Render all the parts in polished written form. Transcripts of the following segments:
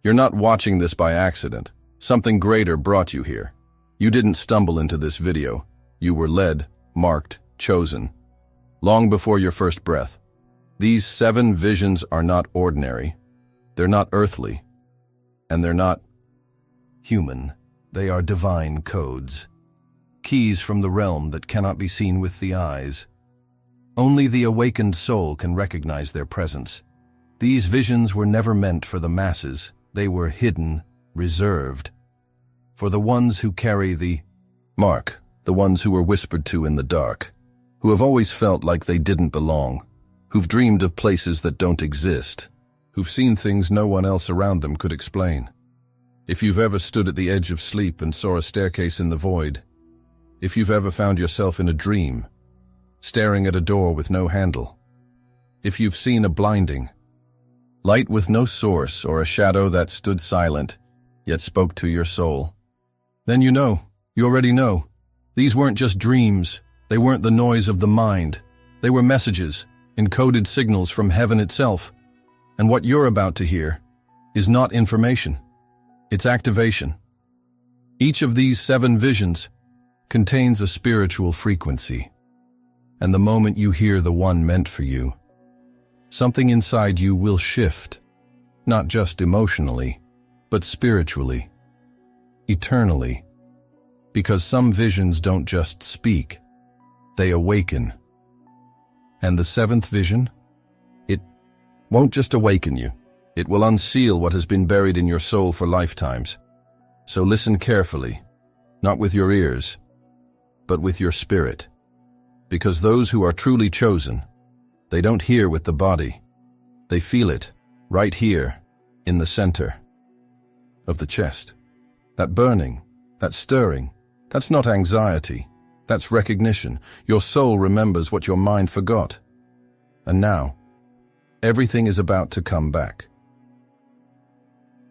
You're not watching this by accident. Something greater brought you here. You didn't stumble into this video. You were led, marked, chosen. Long before your first breath. These 7 visions are not ordinary. They're not earthly. And they're not human. They are divine codes. Keys from the realm that cannot be seen with the eyes. Only the awakened soul can recognize their presence. These visions were never meant for the masses. They were hidden, reserved. For the ones who carry the mark, the ones who were whispered to in the dark, who have always felt like they didn't belong, who've dreamed of places that don't exist, who've seen things no one else around them could explain. If you've ever stood at the edge of sleep and saw a staircase in the void, if you've ever found yourself in a dream, staring at a door with no handle, if you've seen a blinding light with no source or a shadow that stood silent, yet spoke to your soul, then you already know. These weren't just dreams. They weren't the noise of the mind. They were messages, encoded signals from heaven itself. And what you're about to hear is not information. It's activation. Each of these 7 visions contains a spiritual frequency. And the moment you hear the one meant for you, something inside you will shift, not just emotionally, but spiritually, eternally. Because some visions don't just speak, they awaken. And the 7th vision? It won't just awaken you. It will unseal what has been buried in your soul for lifetimes. So listen carefully, not with your ears, but with your spirit. Because those who are truly chosen, they don't hear with the body. They feel it, right here, in the center of the chest. That burning, that stirring, that's not anxiety. That's recognition. Your soul remembers what your mind forgot. And now, everything is about to come back.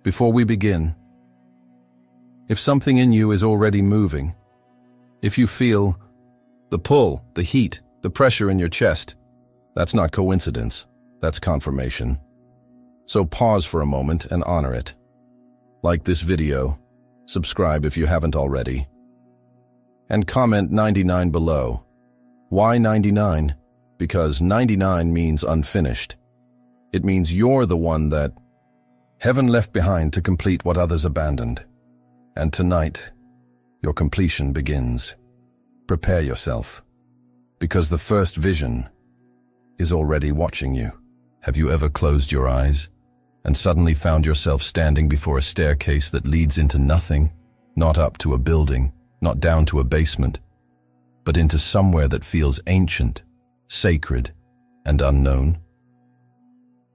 Before we begin, if something in you is already moving, if you feel the pull, the heat, the pressure in your chest, that's not coincidence, that's confirmation. So pause for a moment and honor it. Like this video, subscribe if you haven't already, and comment 99 below. Why 99? Because 99 means unfinished. It means you're the one that heaven left behind to complete what others abandoned. And tonight, your completion begins. Prepare yourself, because the first vision is already watching you. Have you ever closed your eyes and suddenly found yourself standing before a staircase that leads into nothing, not up to a building, not down to a basement, but into somewhere that feels ancient, sacred, and unknown?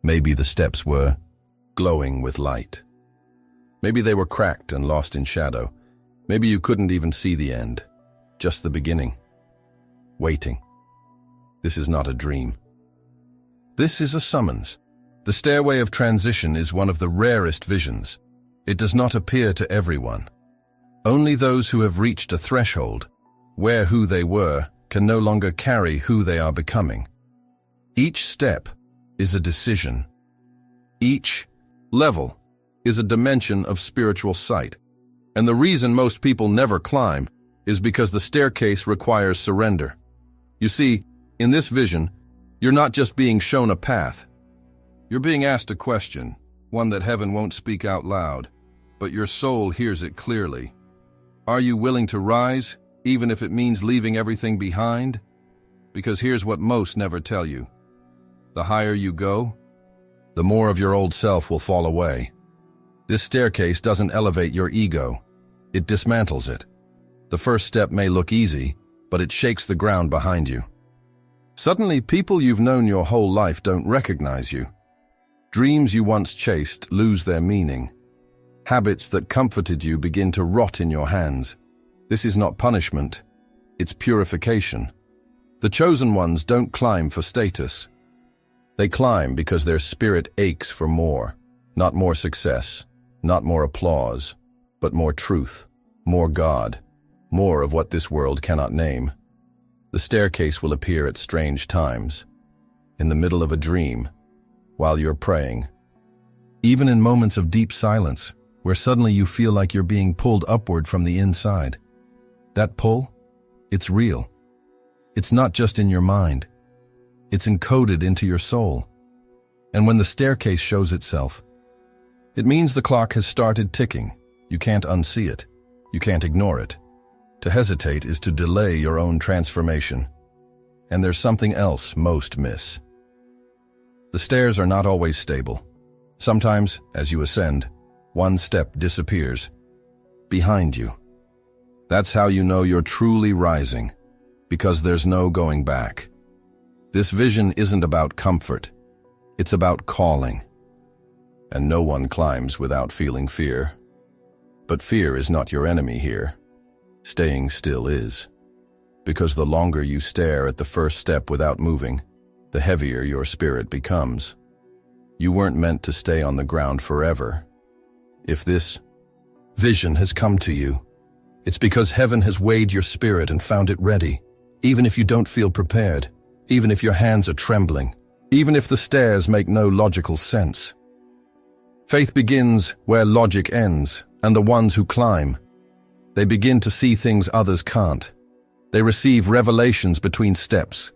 Maybe the steps were glowing with light. Maybe they were cracked and lost in shadow. Maybe you couldn't even see the end, just the beginning. Waiting. This is not a dream. This is a summons. The stairway of transition is one of the rarest visions. It does not appear to everyone. Only those who have reached a threshold, where who they were can no longer carry who they are becoming. Each step is a decision. Each level is a dimension of spiritual sight. And the reason most people never climb is because the staircase requires surrender. You see, in this vision, you're not just being shown a path. You're being asked a question, one that heaven won't speak out loud, but your soul hears it clearly. Are you willing to rise, even if it means leaving everything behind? Because here's what most never tell you. The higher you go, the more of your old self will fall away. This staircase doesn't elevate your ego. It dismantles it. The first step may look easy, but it shakes the ground behind you. Suddenly, people you've known your whole life don't recognize you. Dreams you once chased lose their meaning. Habits that comforted you begin to rot in your hands. This is not punishment, it's purification. The chosen ones don't climb for status. They climb because their spirit aches for more. Not more success, not more applause, but more truth, more God, more of what this world cannot name. The staircase will appear at strange times, in the middle of a dream, while you're praying, even in moments of deep silence, where suddenly you feel like you're being pulled upward from the inside. That pull, it's real. It's not just in your mind. It's encoded into your soul. And when the staircase shows itself, it means the clock has started ticking. You can't unsee it. You can't ignore it. To hesitate is to delay your own transformation. And there's something else most miss. The stairs are not always stable. Sometimes, as you ascend, one step disappears. Behind you. That's how you know you're truly rising, because there's no going back. This vision isn't about comfort. It's about calling. And no one climbs without feeling fear. But fear is not your enemy here. Staying still is. Because the longer you stare at the first step without moving, the heavier your spirit becomes. You weren't meant to stay on the ground forever. If this vision has come to you, it's because heaven has weighed your spirit and found it ready, even if you don't feel prepared, even if your hands are trembling, even if the stairs make no logical sense. Faith begins where logic ends, and the ones who climb, they begin to see things others can't. They receive revelations between steps.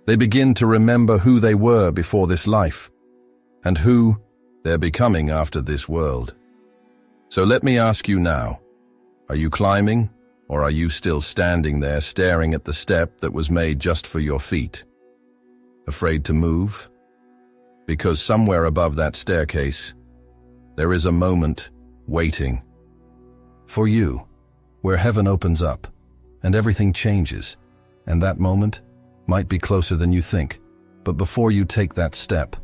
They begin to remember who they were before this life, and who they're becoming after this world. So let me ask you now, are you climbing, or are you still standing there staring at the step that was made just for your feet? Afraid to move? Because somewhere above that staircase, there is a moment waiting for you, where heaven opens up and everything changes, and that moment might be closer than you think. But before you take that step,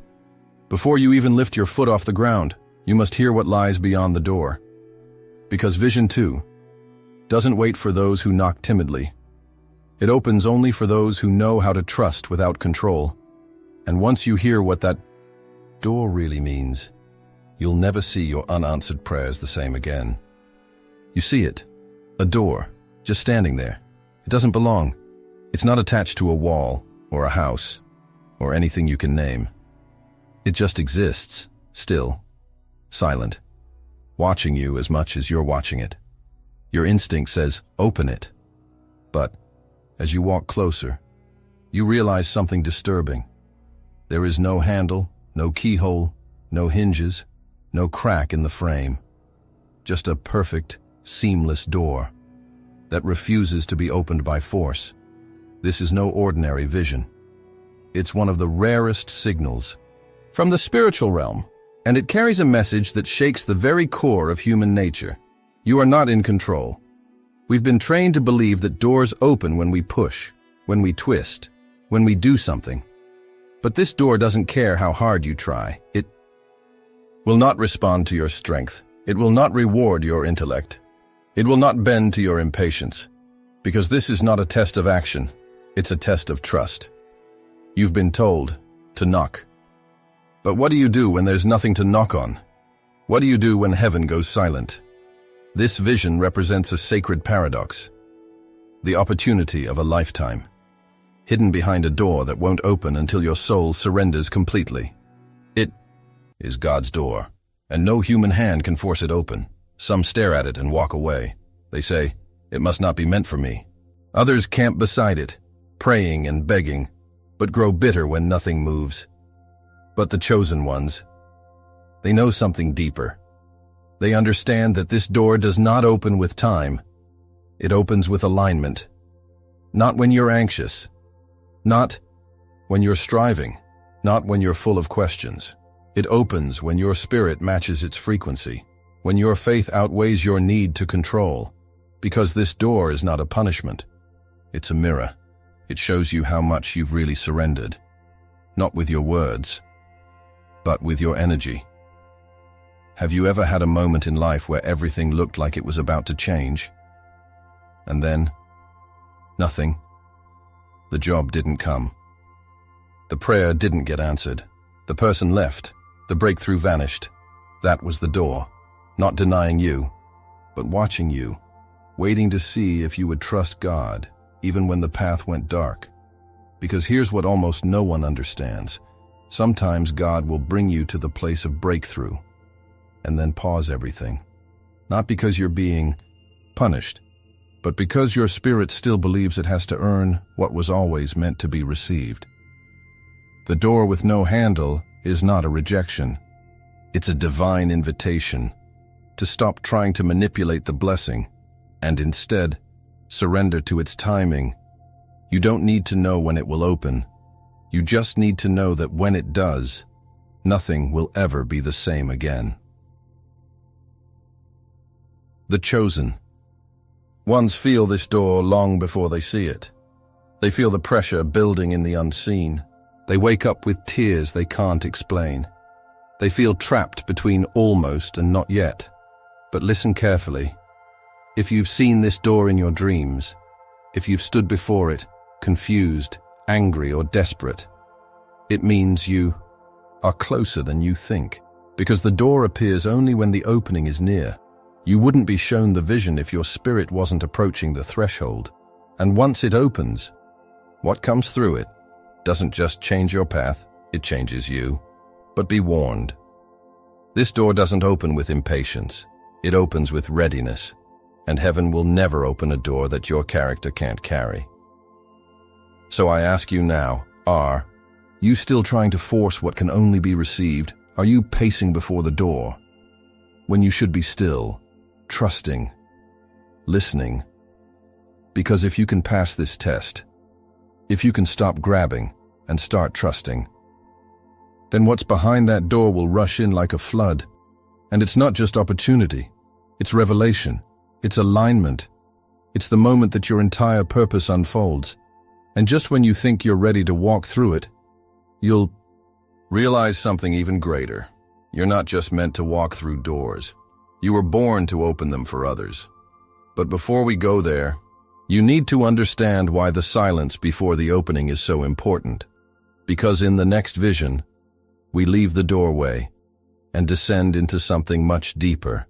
before you even lift your foot off the ground, you must hear what lies beyond the door. Because vision, too, doesn't wait for those who knock timidly. It opens only for those who know how to trust without control. And once you hear what that door really means, you'll never see your unanswered prayers the same again. You see it, a door, just standing there. It doesn't belong. It's not attached to a wall or a house or anything you can name. It just exists, still, silent, watching you as much as you're watching it. Your instinct says, open it. But as you walk closer, you realize something disturbing. There is no handle, no keyhole, no hinges, no crack in the frame. Just a perfect, seamless door that refuses to be opened by force. This is no ordinary vision. It's one of the rarest signals from the spiritual realm, and it carries a message that shakes the very core of human nature. You are not in control. We've been trained to believe that doors open when we push, when we twist, when we do something. But this door doesn't care how hard you try. It will not respond to your strength. It will not reward your intellect. It will not bend to your impatience. Because this is not a test of action. It's a test of trust. You've been told to knock. But what do you do when there's nothing to knock on? What do you do when heaven goes silent? This vision represents a sacred paradox. The opportunity of a lifetime, hidden behind a door that won't open until your soul surrenders completely. It is God's door, and no human hand can force it open. Some stare at it and walk away. They say, it must not be meant for me. Others camp beside it, praying and begging, but grow bitter when nothing moves. But the chosen ones, they know something deeper. They understand that this door does not open with time. It opens with alignment. Not when you're anxious. Not when you're striving. Not when you're full of questions. It opens when your spirit matches its frequency. When your faith outweighs your need to control. Because this door is not a punishment. It's a mirror. It shows you how much you've really surrendered. Not with your words, but with your energy. Have you ever had a moment in life where everything looked like it was about to change? And then, nothing. The job didn't come. The prayer didn't get answered. The person left. The breakthrough vanished. That was the door. Not denying you, but watching you, waiting to see if you would trust God, even when the path went dark. Because here's what almost no one understands. Sometimes God will bring you to the place of breakthrough, and then pause everything. Not because you're being punished, but because your spirit still believes it has to earn what was always meant to be received. The door with no handle is not a rejection. It's a divine invitation to stop trying to manipulate the blessing and instead surrender to its timing. You don't need to know when it will open. You just need to know that when it does, nothing will ever be the same again. The chosen. Ones feel this door long before they see it. They feel the pressure building in the unseen. They wake up with tears they can't explain. They feel trapped between almost and not yet. But listen carefully. If you've seen this door in your dreams, if you've stood before it, confused, angry, or desperate, it means you are closer than you think, because the door appears only when the opening is near. You wouldn't be shown the vision if your spirit wasn't approaching the threshold. And once it opens, what comes through it doesn't just change your path, it changes you. But be warned. This door doesn't open with impatience. It opens with readiness. And heaven will never open a door that your character can't carry. So I ask you now, are you still trying to force what can only be received? Are you pacing before the door when you should be still, trusting, listening? Because if you can pass this test, if you can stop grabbing and start trusting, then what's behind that door will rush in like a flood. And it's not just opportunity, it's revelation, it's alignment, it's the moment that your entire purpose unfolds. And just when you think you're ready to walk through it, you'll realize something even greater. You're not just meant to walk through doors. You were born to open them for others. But before we go there, you need to understand why the silence before the opening is so important. Because in the next vision, we leave the doorway and descend into something much deeper,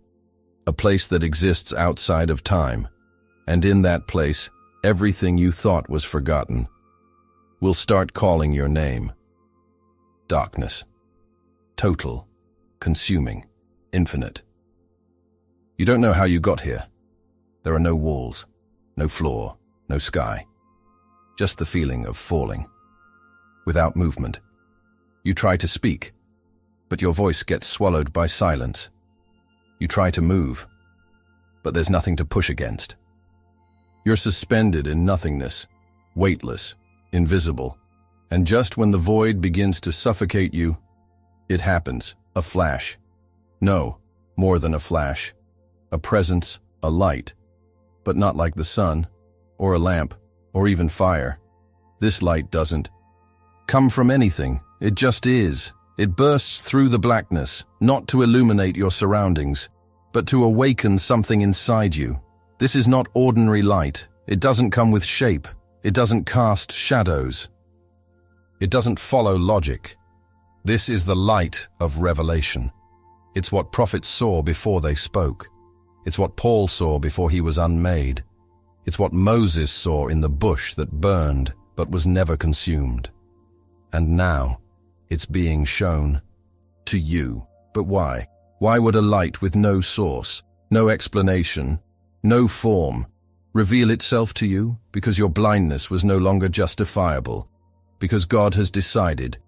a place that exists outside of time. And in that place, everything you thought was forgotten will start calling your name. Darkness. Total. Consuming. Infinite. You don't know how you got here. There are no walls, no floor, no sky. Just the feeling of falling. Without movement. You try to speak, but your voice gets swallowed by silence. You try to move, but there's nothing to push against. You're suspended in nothingness, weightless, invisible, and just when the void begins to suffocate you, it happens, a flash. No, more than a flash. A presence, a light, but not like the sun, or a lamp, or even fire. This light doesn't come from anything, it just is. It bursts through the blackness, not to illuminate your surroundings, but to awaken something inside you. This is not ordinary light. It doesn't come with shape. It doesn't cast shadows. It doesn't follow logic. This is the light of revelation. It's what prophets saw before they spoke. It's what Paul saw before he was unmade. It's what Moses saw in the bush that burned but was never consumed. And now, it's being shown to you. But why? Why would a light with no source, no explanation, no form, reveal itself to you? Because your blindness was no longer justifiable. Because God has decided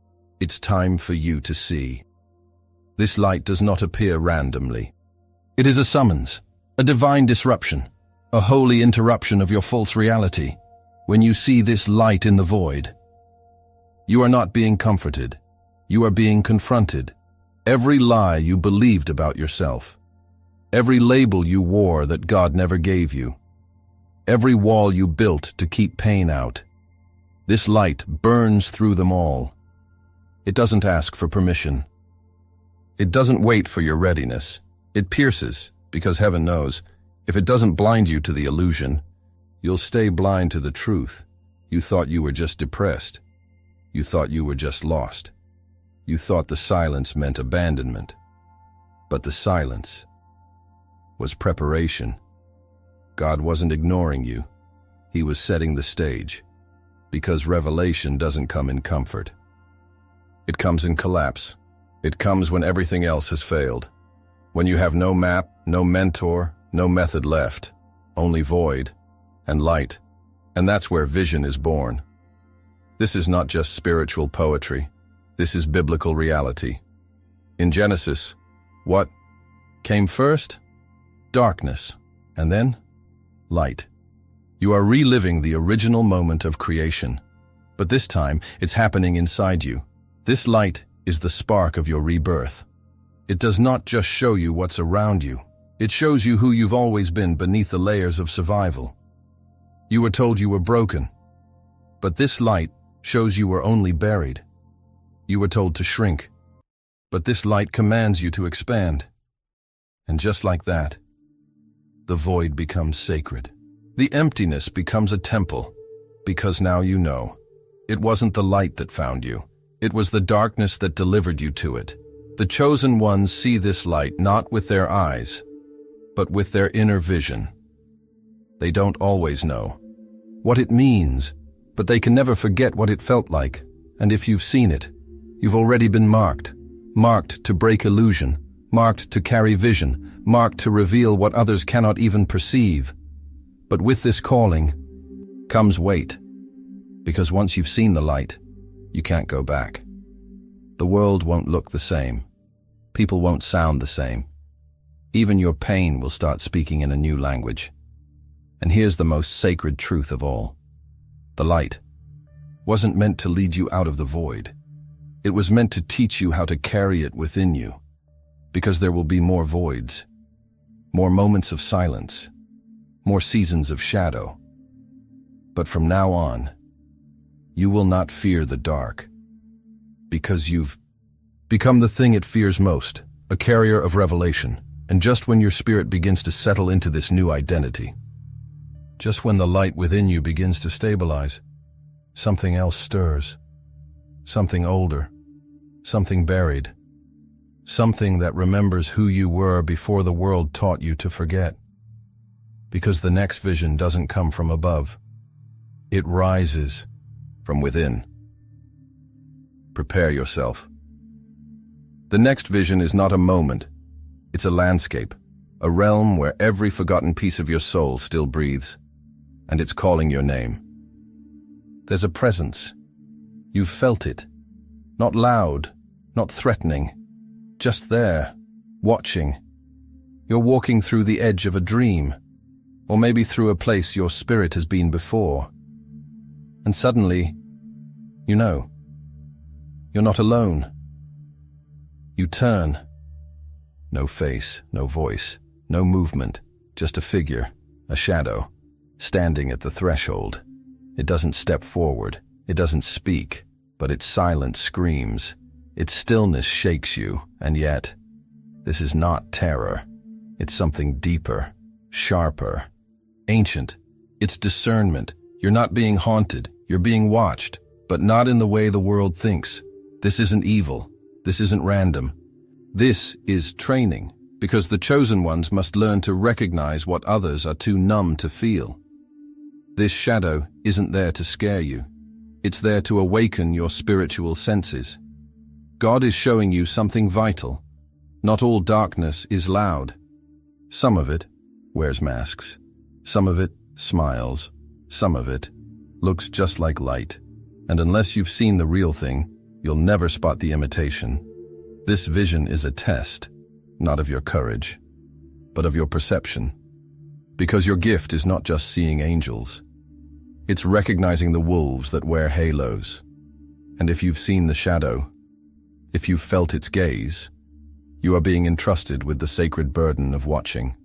it's time for you to see. This light does not appear randomly. It is a summons, a divine disruption, a holy interruption of your false reality. When you see this light in the void, you are not being comforted. You are being confronted. Every lie you believed about yourself, every label you wore that God never gave you, every wall you built to keep pain out, this light burns through them all. It doesn't ask for permission. It doesn't wait for your readiness. It pierces, because heaven knows, if it doesn't blind you to the illusion, you'll stay blind to the truth. You thought you were just depressed. You thought you were just lost. You thought the silence meant abandonment. But the silence was preparation. God wasn't ignoring you. He was setting the stage. Because revelation doesn't come in comfort. It comes in collapse. It comes when everything else has failed. When you have no map, no mentor, no method left, only void and light. And that's where vision is born. This is not just spiritual poetry. This is biblical reality. In Genesis, what came first? Darkness, and then light. You are reliving the original moment of creation, but this time it's happening inside you. This light is the spark of your rebirth. It does not just show you what's around you. It shows you who you've always been beneath the layers of survival. You were told you were broken, but this light shows you were only buried. You were told to shrink, but this light commands you to expand. And just like that, the void becomes sacred. The emptiness becomes a temple, because now you know. It wasn't the light that found you. It was the darkness that delivered you to it. The chosen ones see this light not with their eyes, but with their inner vision. They don't always know what it means, but they can never forget what it felt like. And if you've seen it, you've already been marked. Marked to break illusion, marked to carry vision, marked to reveal what others cannot even perceive. But with this calling comes weight, because once you've seen the light, you can't go back. The world won't look the same. People won't sound the same. Even your pain will start speaking in a new language. And here's the most sacred truth of all. The light wasn't meant to lead you out of the void. It was meant to teach you how to carry it within you. Because there will be more voids, more moments of silence, more seasons of shadow. But from now on, you will not fear the dark. Because you've become the thing it fears most, a carrier of revelation. And just when your spirit begins to settle into this new identity, just when the light within you begins to stabilize, something else stirs. Something older, something buried, something that remembers who you were before the world taught you to forget. Because the next vision doesn't come from above. It rises from within. Prepare yourself. The next vision is not a moment. It's a landscape, a realm where every forgotten piece of your soul still breathes, and it's calling your name. There's a presence. You've felt it. Not loud, not threatening, just there, watching. You're walking through the edge of a dream, or maybe through a place your spirit has been before. And suddenly, you know, you're not alone. You turn. No face, no voice, no movement, just a figure, a shadow, standing at the threshold. It doesn't step forward, it doesn't speak, but its silence screams. Its stillness shakes you, and yet, this is not terror. It's something deeper, sharper, ancient. It's discernment. You're not being haunted, you're being watched, but not in the way the world thinks. This isn't evil. This isn't random. This is training, because the chosen ones must learn to recognize what others are too numb to feel. This shadow isn't there to scare you. It's there to awaken your spiritual senses. God is showing you something vital. Not all darkness is loud. Some of it wears masks. Some of it smiles. Some of it looks just like light. And unless you've seen the real thing, you'll never spot the imitation. This vision is a test, not of your courage, but of your perception. Because your gift is not just seeing angels. It's recognizing the wolves that wear halos. And if you've seen the shadow, if you've felt its gaze, you are being entrusted with the sacred burden of watching.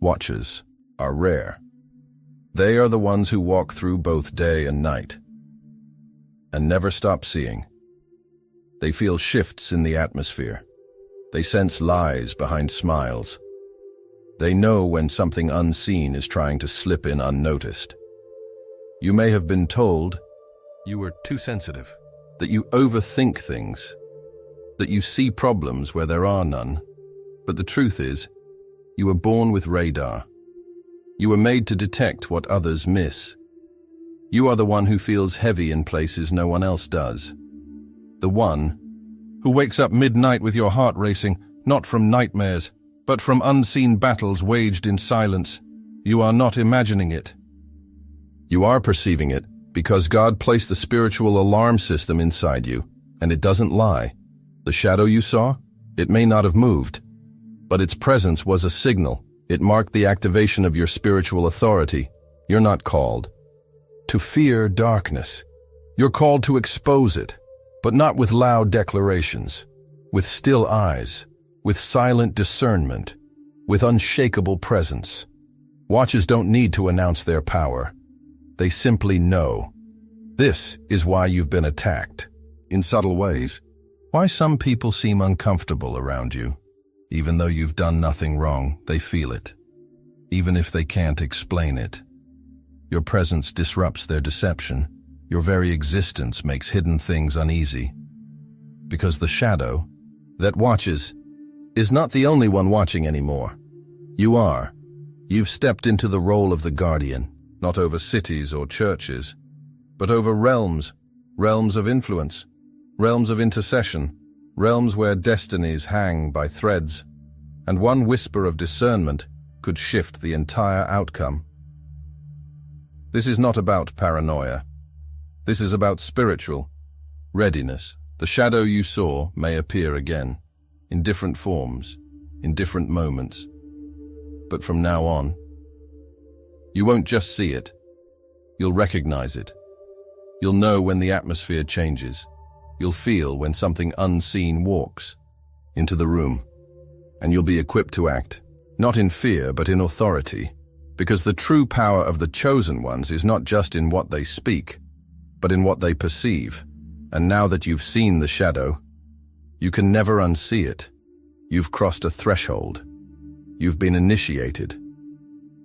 Watchers are rare. They are the ones who walk through both day and night, and never stop seeing. They feel shifts in the atmosphere. They sense lies behind smiles. They know when something unseen is trying to slip in unnoticed. You may have been told you were too sensitive, that you overthink things, that you see problems where there are none. But the truth is, you were born with radar. You were made to detect what others miss. You are the one who feels heavy in places no one else does. The one who wakes up midnight with your heart racing, not from nightmares, but from unseen battles waged in silence. You are not imagining it. You are perceiving it because God placed the spiritual alarm system inside you, and it doesn't lie. The shadow you saw, it may not have moved, but its presence was a signal. It marked the activation of your spiritual authority. You're not called to fear darkness. You're called to expose it, but not with loud declarations, with still eyes, with silent discernment, with unshakable presence. Watchers don't need to announce their power. They simply know. This is why you've been attacked, in subtle ways. Why some people seem uncomfortable around you. Even though you've done nothing wrong, they feel it. Even if they can't explain it. Your presence disrupts their deception. Your very existence makes hidden things uneasy. Because the shadow that watches is not the only one watching anymore. You are. You've stepped into the role of the guardian, not over cities or churches, but over realms, realms of influence, realms of intercession, realms where destinies hang by threads, and one whisper of discernment could shift the entire outcome. This is not about paranoia. This is about spiritual readiness. The shadow you saw may appear again, in different forms, in different moments. But from now on, you won't just see it. You'll recognize it. You'll know when the atmosphere changes. You'll feel when something unseen walks into the room. And you'll be equipped to act, not in fear, but in authority. Because the true power of the chosen ones is not just in what they speak, but in what they perceive. And now that you've seen the shadow, you can never unsee it. You've crossed a threshold. You've been initiated.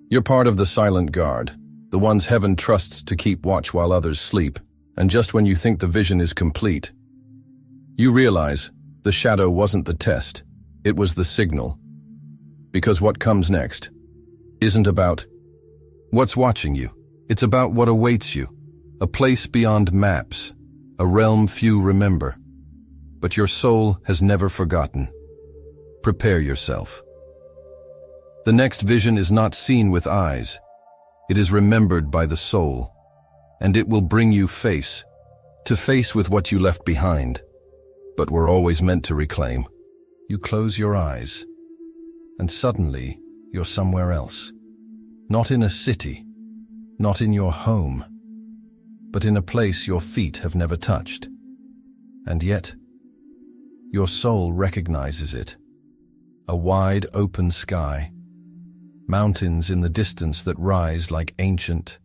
You're part of the silent guard, the ones heaven trusts to keep watch while others sleep. And just when you think the vision is complete, you realize the shadow wasn't the test, it was the signal. Because what comes next isn't about what's watching you. It's about what awaits you. A place beyond maps, a realm few remember. But your soul has never forgotten. Prepare yourself. The next vision is not seen with eyes. It is remembered by the soul. And it will bring you face to face with what you left behind, but were always meant to reclaim. You close your eyes, and suddenly you're somewhere else. Not in a city, not in your home, but in a place your feet have never touched. And yet, your soul recognizes it. A wide open sky, mountains in the distance that rise like ancient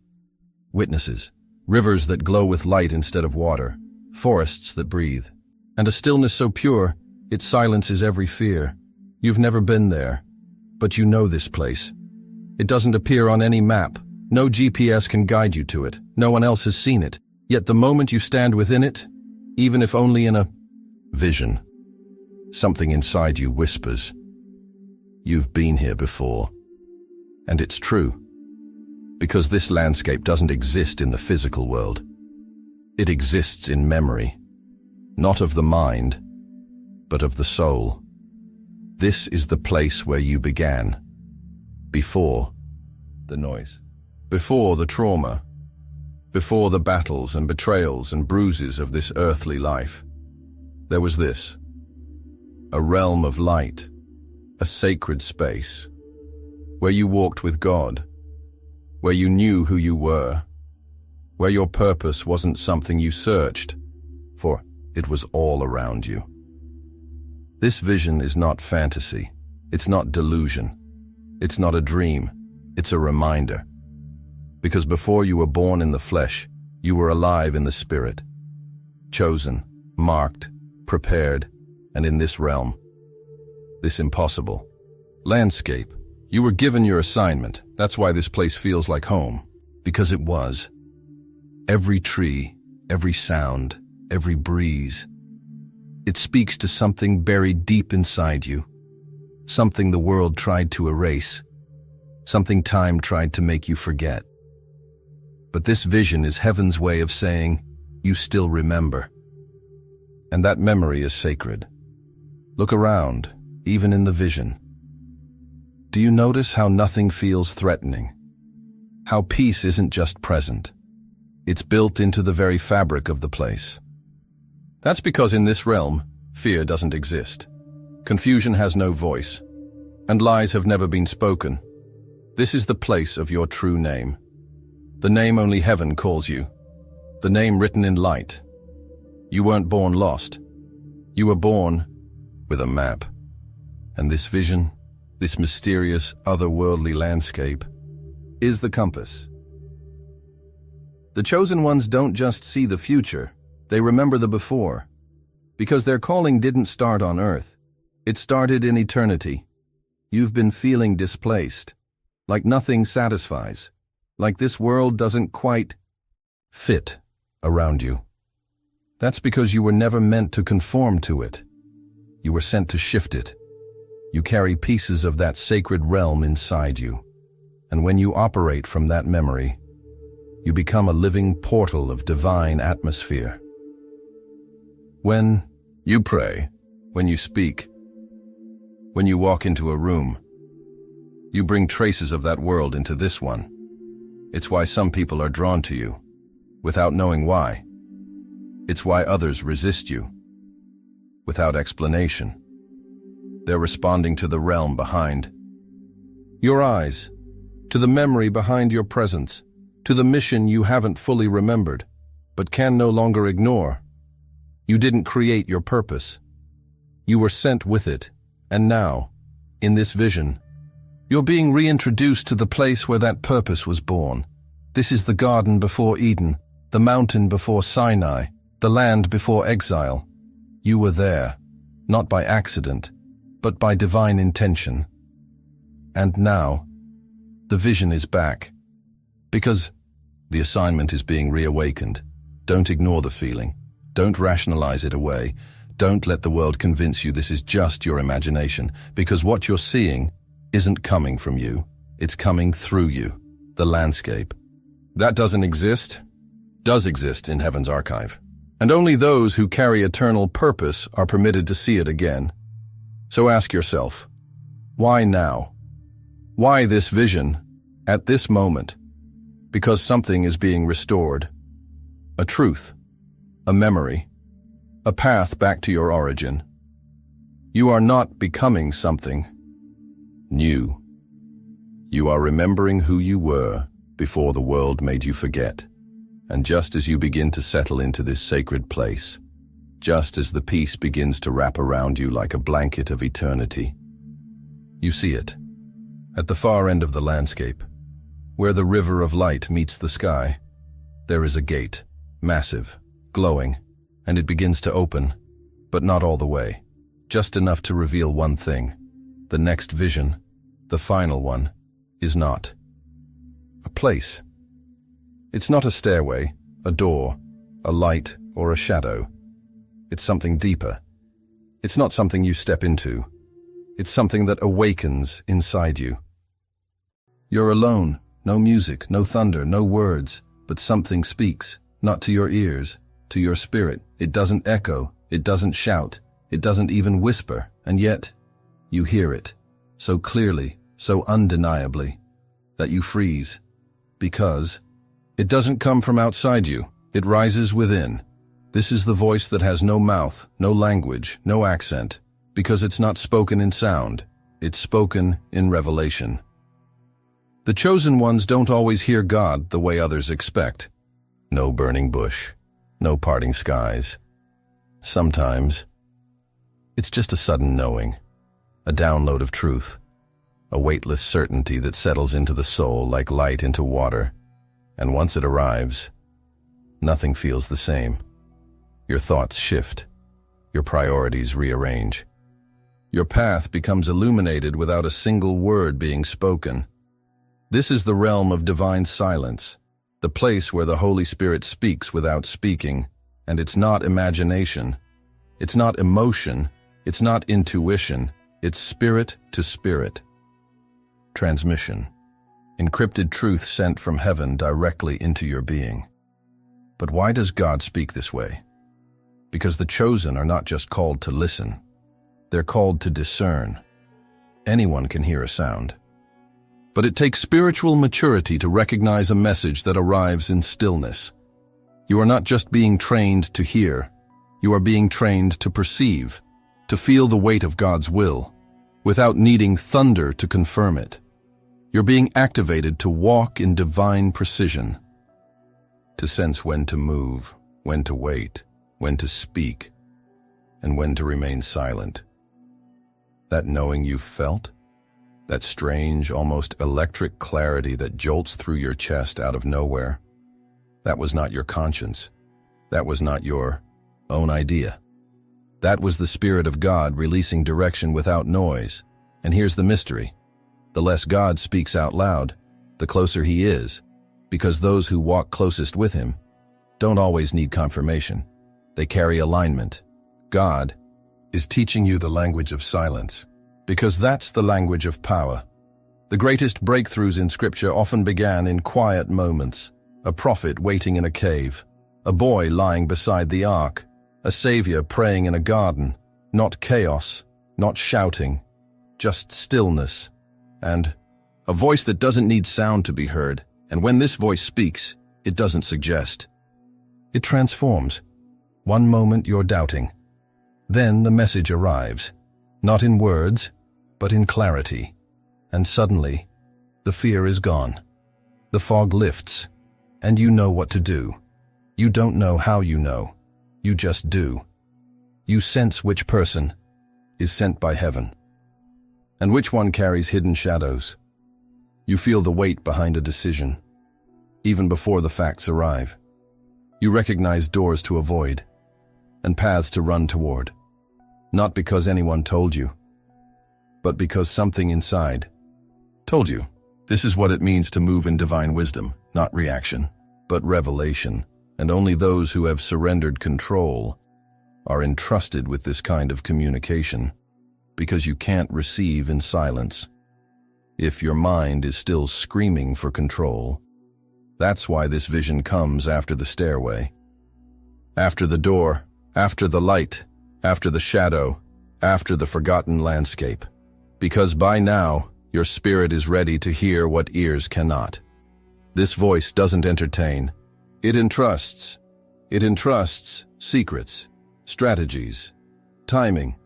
witnesses, rivers that glow with light instead of water, forests that breathe, and a stillness so pure it silences every fear. You've never been there, but you know this place. It doesn't appear on any map. No GPS can guide you to it. No one else has seen it. Yet the moment you stand within it, even if only in a vision, something inside you whispers, "You've been here before." And it's true. Because this landscape doesn't exist in the physical world. It exists in memory, not of the mind, but of the soul. This is the place where you began, before the noise, before the trauma, before the battles and betrayals and bruises of this earthly life. There was this, a realm of light, a sacred space, where you walked with God, where you knew who you were, where your purpose wasn't something you searched for, it was all around you. This vision is not fantasy, it's not delusion, it's not a dream, it's a reminder. Because before you were born in the flesh, you were alive in the spirit, chosen, marked, prepared, and in this realm, this impossible landscape, you were given your assignment. That's why this place feels like home, because it was. Every tree, every sound, every breeze, it speaks to something buried deep inside you, something the world tried to erase, something time tried to make you forget. But this vision is heaven's way of saying, you still remember. And that memory is sacred. Look around. even in the vision. Do you notice how nothing feels threatening? How peace isn't just present. It's built into the very fabric of the place. That's because in this realm, fear doesn't exist. Confusion has no voice, and lies have never been spoken. This is the place of your true name. The name only heaven calls you. The name written in light. You weren't born lost. You were born with a map. And this vision, this mysterious, otherworldly landscape, is the compass. The chosen ones don't just see the future, they remember the before. Because their calling didn't start on earth. It started in eternity. You've been feeling displaced, like nothing satisfies, like this world doesn't quite fit around you. That's because you were never meant to conform to it. You were sent to shift it. You carry pieces of that sacred realm inside you. And when you operate from that memory, you become a living portal of divine atmosphere. When you pray, when you speak, when you walk into a room, you bring traces of that world into this one. It's why some people are drawn to you, without knowing why. It's why others resist you, without explanation. They're responding to the realm behind your eyes, to the memory behind your presence, to the mission you haven't fully remembered, but can no longer ignore. You didn't create your purpose. You were sent with it, and now, in this vision, you're being reintroduced to the place where that purpose was born. This is the garden before Eden, the mountain before Sinai, the land before exile. You were there, not by accident, but by divine intention. And now, the vision is back. Because the assignment is being reawakened. Don't ignore the feeling. Don't rationalize it away. Don't let the world convince you this is just your imagination, because what you're seeing isn't coming from you. It's coming through you, the landscape. That doesn't exist, does exist in heaven's archive. And only those who carry eternal purpose are permitted to see it again. So ask yourself, why now? Why this vision, at this moment? Because something is being restored. A truth, a memory, a path back to your origin. You are not becoming something new. You are remembering who you were before the world made you forget. And just as you begin to settle into this sacred place, just as the peace begins to wrap around you like a blanket of eternity, you see it, at the far end of the landscape, where the river of light meets the sky, there is a gate, massive, glowing, and it begins to open, but not all the way, just enough to reveal one thing. The next vision, the final one, is not a place. It's not a stairway, a door, a light, or a shadow. It's something deeper. It's not something you step into. It's something that awakens inside you. You're alone, no music, no thunder, no words, but something speaks, not to your ears, to your spirit. It doesn't echo, it doesn't shout, it doesn't even whisper, and yet, you hear it, so clearly, so undeniably, that you freeze, because it doesn't come from outside you, it rises within. This is the voice that has no mouth, no language, no accent, because it's not spoken in sound, it's spoken in revelation. The chosen ones don't always hear God the way others expect. No burning bush, no parting skies. Sometimes, it's just a sudden knowing, a download of truth, a weightless certainty that settles into the soul like light into water, and once it arrives, nothing feels the same. Your thoughts shift, your priorities rearrange. Your path becomes illuminated without a single word being spoken. This is the realm of divine silence, the place where the Holy Spirit speaks without speaking, and it's not imagination, it's not emotion, it's not intuition, it's spirit to spirit. Transmission. Encrypted truth sent from heaven directly into your being. But why does God speak this way? Because the chosen are not just called to listen. They're called to discern. Anyone can hear a sound. But it takes spiritual maturity to recognize a message that arrives in stillness. You are not just being trained to hear, you are being trained to perceive, to feel the weight of God's will, without needing thunder to confirm it. You're being activated to walk in divine precision, to sense when to move, when to wait, when to speak, and when to remain silent. That knowing you've felt, that strange, almost electric clarity that jolts through your chest out of nowhere, that was not your conscience. That was not your own idea. That was the Spirit of God releasing direction without noise. And here's the mystery. The less God speaks out loud, the closer He is, because those who walk closest with Him don't always need confirmation. They carry alignment. God is teaching you the language of silence, because that's the language of power. The greatest breakthroughs in Scripture often began in quiet moments. A prophet waiting in a cave, a boy lying beside the ark, a savior praying in a garden. Not chaos, not shouting, just stillness, and a voice that doesn't need sound to be heard. And when this voice speaks, it doesn't suggest. It transforms. One moment you're doubting. Then the message arrives, not in words, but in clarity. And suddenly, the fear is gone. The fog lifts, and you know what to do. You don't know how you know. You just do. You sense which person is sent by heaven, and which one carries hidden shadows. You feel the weight behind a decision, even before the facts arrive. You recognize doors to avoid, and paths to run toward, not because anyone told you, but because something inside told you. This is what it means to move in divine wisdom, not reaction, but revelation. And only those who have surrendered control are entrusted with this kind of communication, because you can't receive in silence. If your mind is still screaming for control, that's why this vision comes after the stairway, after the door, after the light, after the shadow, after the forgotten landscape. Because by now, your spirit is ready to hear what ears cannot. This voice doesn't entertain. It entrusts. It entrusts secrets, strategies, timing,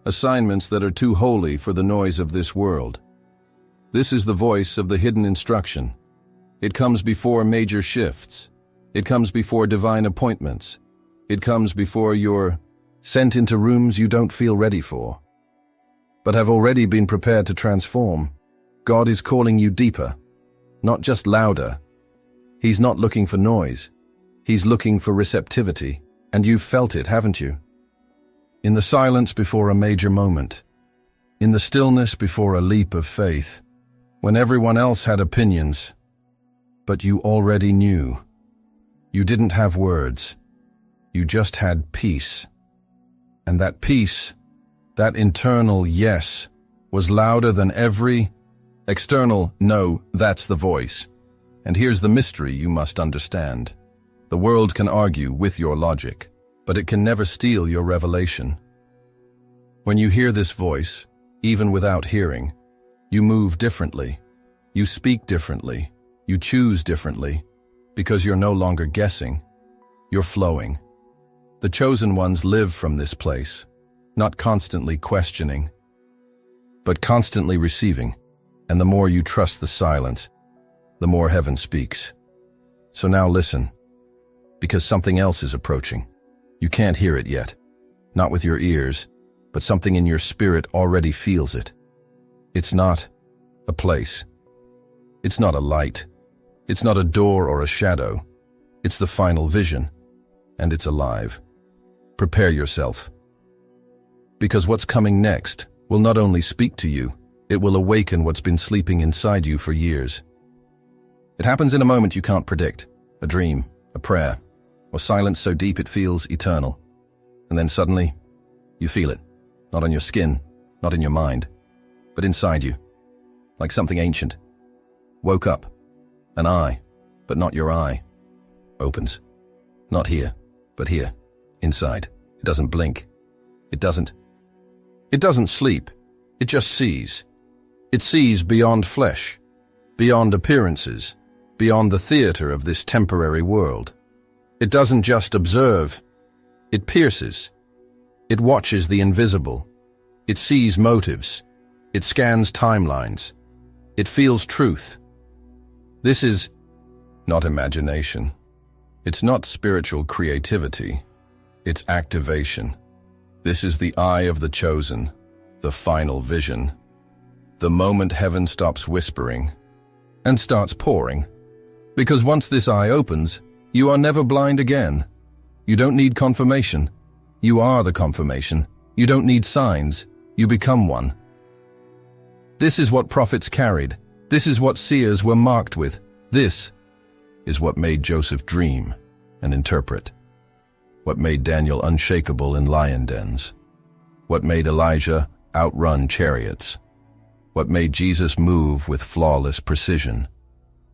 assignments that are too holy for the noise of this world. This is the voice of the hidden instruction. It comes before major shifts. It comes before divine appointments. It comes before you're sent into rooms you don't feel ready for, but have already been prepared to transform. God is calling you deeper, not just louder. He's not looking for noise. He's looking for receptivity. And you've felt it, haven't you? In the silence before a major moment. In the stillness before a leap of faith. When everyone else had opinions, but you already knew. You didn't have words. You just had peace. And that peace, that internal yes, was louder than every external no. That's the voice. And here's the mystery you must understand. The world can argue with your logic, but it can never steal your revelation. When you hear this voice, even without hearing, you move differently, you speak differently, you choose differently, because you're no longer guessing, you're flowing. The chosen ones live from this place, not constantly questioning, but constantly receiving. And the more you trust the silence, the more heaven speaks. So now listen, because something else is approaching. You can't hear it yet, not with your ears, but something in your spirit already feels it. It's not a place. It's not a light. It's not a door or a shadow. It's the final vision, and it's alive. Prepare yourself. Because what's coming next will not only speak to you, it will awaken what's been sleeping inside you for years. It happens in a moment you can't predict, a dream, a prayer, or silence so deep it feels eternal. And then suddenly, you feel it, not on your skin, not in your mind, but inside you, like something ancient. Woke up, an eye, but not your eye, opens. Not here, but here, inside. It doesn't blink. It doesn't It doesn't sleep. It just sees. It sees beyond flesh, beyond appearances, beyond the theater of this temporary world. It doesn't just observe. It pierces. It watches the invisible. It sees motives. It scans timelines. It feels truth. This is not imagination. It's not spiritual creativity. It's activation. This is the eye of the chosen, the final vision. The moment heaven stops whispering and starts pouring. Because once this eye opens, you are never blind again. You don't need confirmation. You are the confirmation. You don't need signs. You become one. This is what prophets carried. This is what seers were marked with. This is what made Joseph dream and interpret. What made Daniel unshakable in lion dens. What made Elijah outrun chariots. What made Jesus move with flawless precision.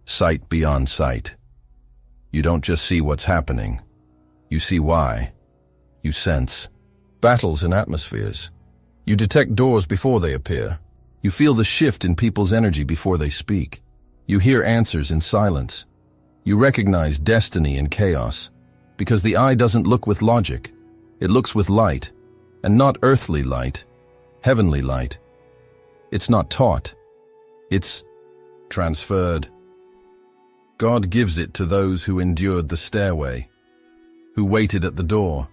Sight beyond sight. You don't just see what's happening. You see why. You sense battles in atmospheres. You detect doors before they appear. You feel the shift in people's energy before they speak. You hear answers in silence. You recognize destiny in chaos, because the eye doesn't look with logic. It looks with light, and not earthly light, heavenly light. It's not taught. It's transferred. God gives it to those who endured the stairway, who waited at the door,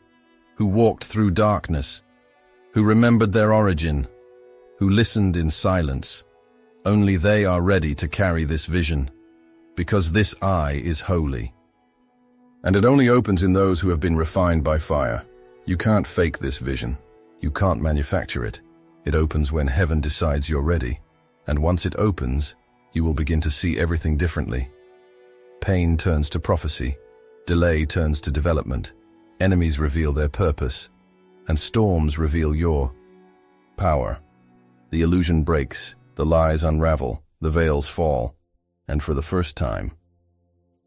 who walked through darkness, who remembered their origin, who listened in silence. Only they are ready to carry this vision, because this eye is holy. And it only opens in those who have been refined by fire. You can't fake this vision. You can't manufacture it. It opens when heaven decides you're ready. And once it opens, you will begin to see everything differently. Pain turns to prophecy. Delay turns to development. Enemies reveal their purpose. And storms reveal your power. The illusion breaks. The lies unravel. The veils fall. And for the first time,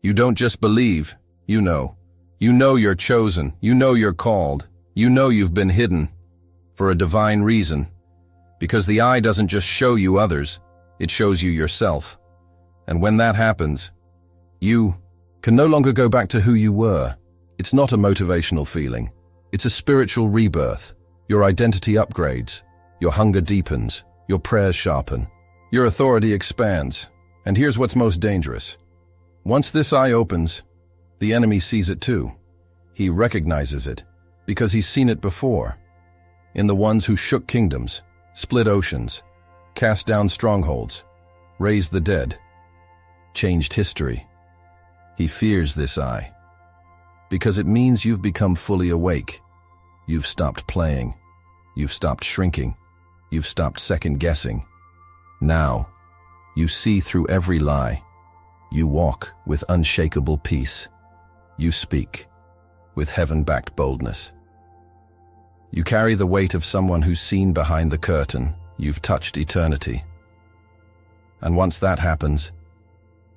you don't just believe. You know. You know you're chosen. You know you're called. You know you've been hidden for a divine reason. Because the eye doesn't just show you others, it shows you yourself. And when that happens, you can no longer go back to who you were. It's not a motivational feeling. It's a spiritual rebirth. Your identity upgrades. Your hunger deepens. Your prayers sharpen. Your authority expands. And here's what's most dangerous. Once this eye opens, the enemy sees it too. He recognizes it because he's seen it before. In the ones who shook kingdoms, split oceans, cast down strongholds, raised the dead, changed history. He fears this eye because it means you've become fully awake. You've stopped playing. You've stopped shrinking. You've stopped second-guessing. Now, you see through every lie. You walk with unshakable peace. You speak with heaven-backed boldness. You carry the weight of someone who's seen behind the curtain. You've touched eternity. And once that happens,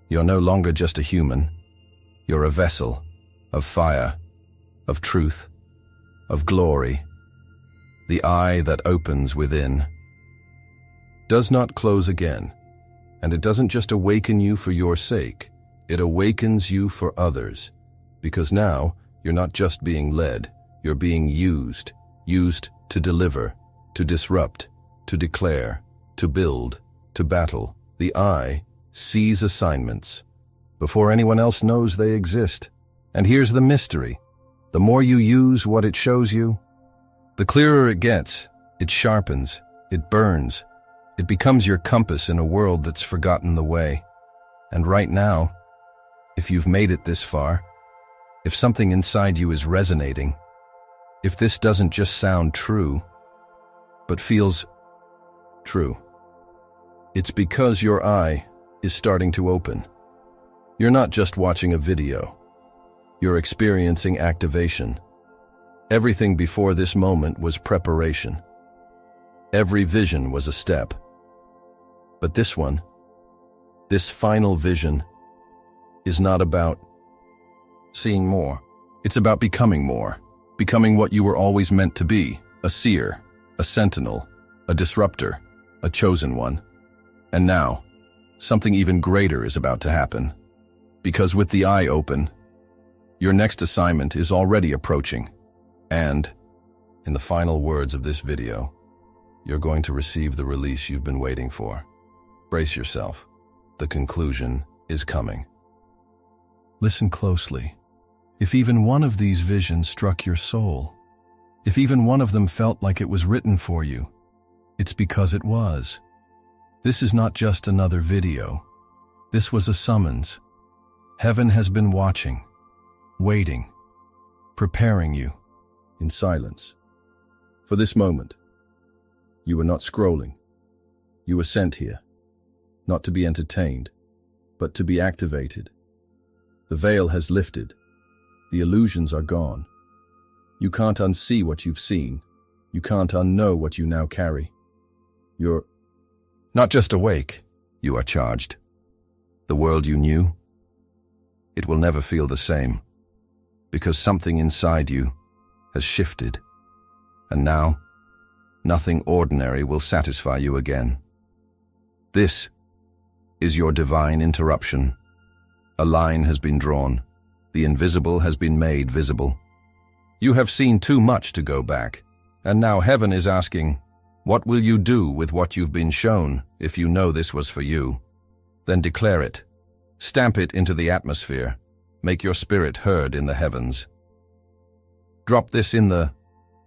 you're no longer just a human. You're a vessel of fire, of truth, of glory. The eye that opens within does not close again. And it doesn't just awaken you for your sake. It awakens you for others. Because now, you're not just being led, you're being used. Used to deliver, to disrupt, to declare, to build, to battle. The eye sees assignments before anyone else knows they exist. And here's the mystery. The more you use what it shows you, the clearer it gets. It sharpens, it burns. It becomes your compass in a world that's forgotten the way. And right now, if you've made it this far, if something inside you is resonating, if this doesn't just sound true, but feels true, it's because your eye is starting to open. You're not just watching a video. You're experiencing activation. Everything before this moment was preparation. Every vision was a step. But this one, this final vision, is not about seeing more. It's about becoming more. Becoming what you were always meant to be, a seer, a sentinel, a disruptor, a chosen one. And now, something even greater is about to happen. Because with the eye open, your next assignment is already approaching. And, in the final words of this video, you're going to receive the release you've been waiting for. Brace yourself. The conclusion is coming. Listen closely. If even one of these visions struck your soul, if even one of them felt like it was written for you, it's because it was. This is not just another video. This was a summons. Heaven has been watching, waiting, preparing you in silence. For this moment, you were not scrolling. You were sent here, not to be entertained, but to be activated. The veil has lifted. The illusions are gone. You can't unsee what you've seen. You can't unknow what you now carry. You're not just awake, you are charged. The world you knew, it will never feel the same, because something inside you has shifted. And now, nothing ordinary will satisfy you again. This is your divine interruption. A line has been drawn. The invisible has been made visible. You have seen too much to go back, and now heaven is asking, what will you do with what you've been shown if you know this was for you? Then declare it. Stamp it into the atmosphere. Make your spirit heard in the heavens. Drop this in the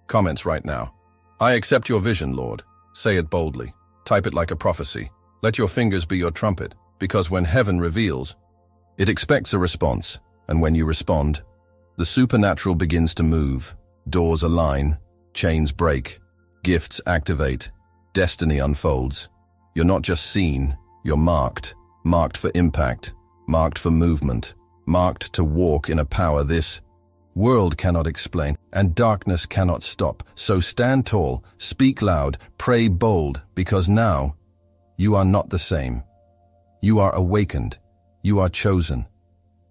comments right now. I accept your vision, Lord. Say it boldly. Type it like a prophecy. Let your fingers be your trumpet, because when heaven reveals, it expects a response, and when you respond, the supernatural begins to move. Doors align, chains break, gifts activate, destiny unfolds. You're not just seen, you're marked. Marked for impact, marked for movement, marked to walk in a power this world cannot explain, and darkness cannot stop. So stand tall, speak loud, pray bold, because now you are not the same. You are awakened, you are chosen,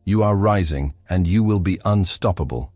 you are rising, and you will be unstoppable.